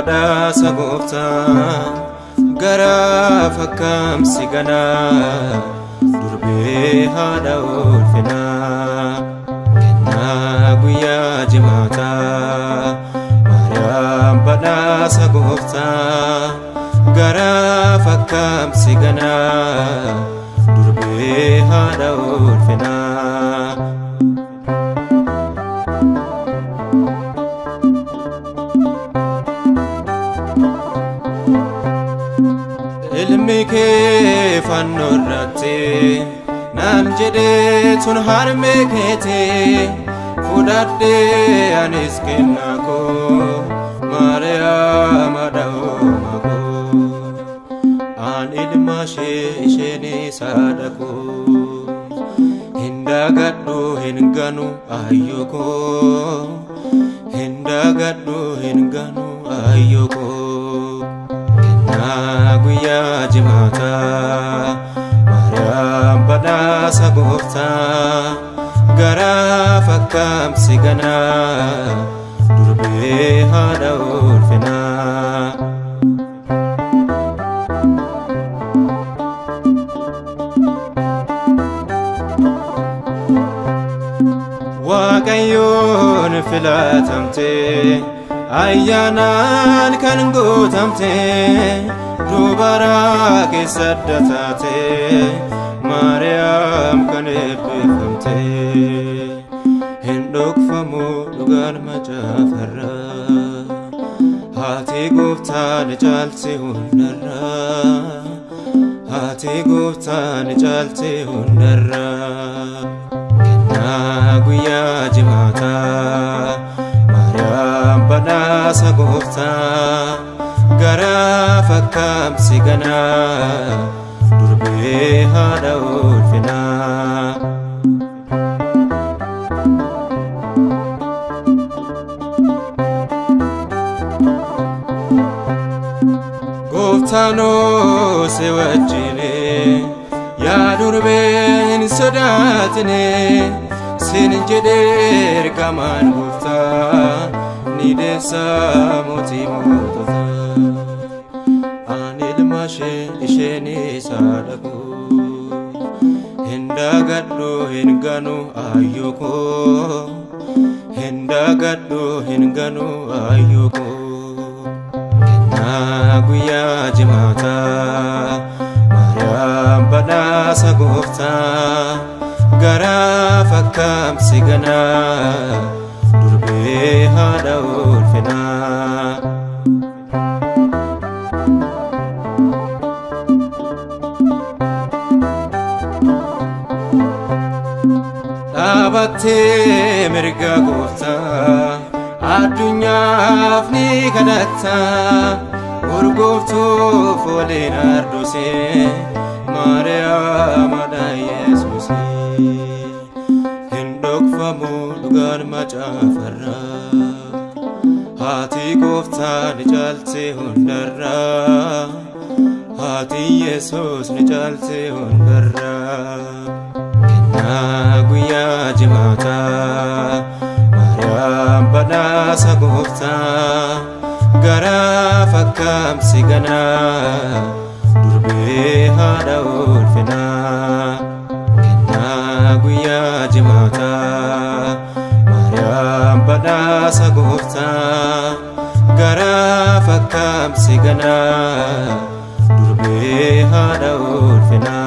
badhaasa gooftaa gara fakkam sigana durbee haadha ulfinaa kennaa guyyaa jimaataa Maariyaam badhaasa gooftaa gara fakkam sigana durbee haadha ulfinaa ilmike fannorratti naan jedhee tun harme keete fudhadhe anis kennaa koo Maariyaam haadha ulfinaa an ilma isheen haadha koo hindagadhu hinganu ayyoko hindagadhu hinganu ayyoko kennaa guyyaa jimaataa Maariyaam badhaasa gooftaa gara fakkam sigana durbee haadha ulfinaa Waaqayyoon filatamte ayyaanaan kan gootamte dubara keessadda taate Maariyaam kan eebbifamte hin dhokfamu dhugaan macaafarra haati gooftaan caalte hundarra haati gooftaan caalte hundarra guyyaa jimaataa Maariyaam badhaasa gooftaa gara fakkam sigana durbee haadha ulfinaa gooftaanoo si wajjine yaa durbee hin sodaatine sin jedhee ergamaan gooftaa ni deessa mootii moototaa an ilma isheen haadha koo hindagadhu hinganu ayyoko hindagadhu hinganu ayyoko kennaa guyyaa jimaataa Maariyaam badhaasa gooftaa gara fakkam sigana durbee haadha ulfinaa dhaabattee mirga gooftaa addunyaaf ni kadhatta urgooftuuf waliin ardusee Maariyaam haadha Yesuusii dhokfamu dhugaan macaafarra haati gooftaan caalte hundarra haati Yesuus ni caalte hundarra kennaa guyyaa jimaataa Maariyaam badhaasa gooftaa gara fakkam sigana durbee haadha ulfinaa guyyaa jimaataa Maariyaam badhaasa gooftaa gara fakkam sigana durbee haadha ulfinaa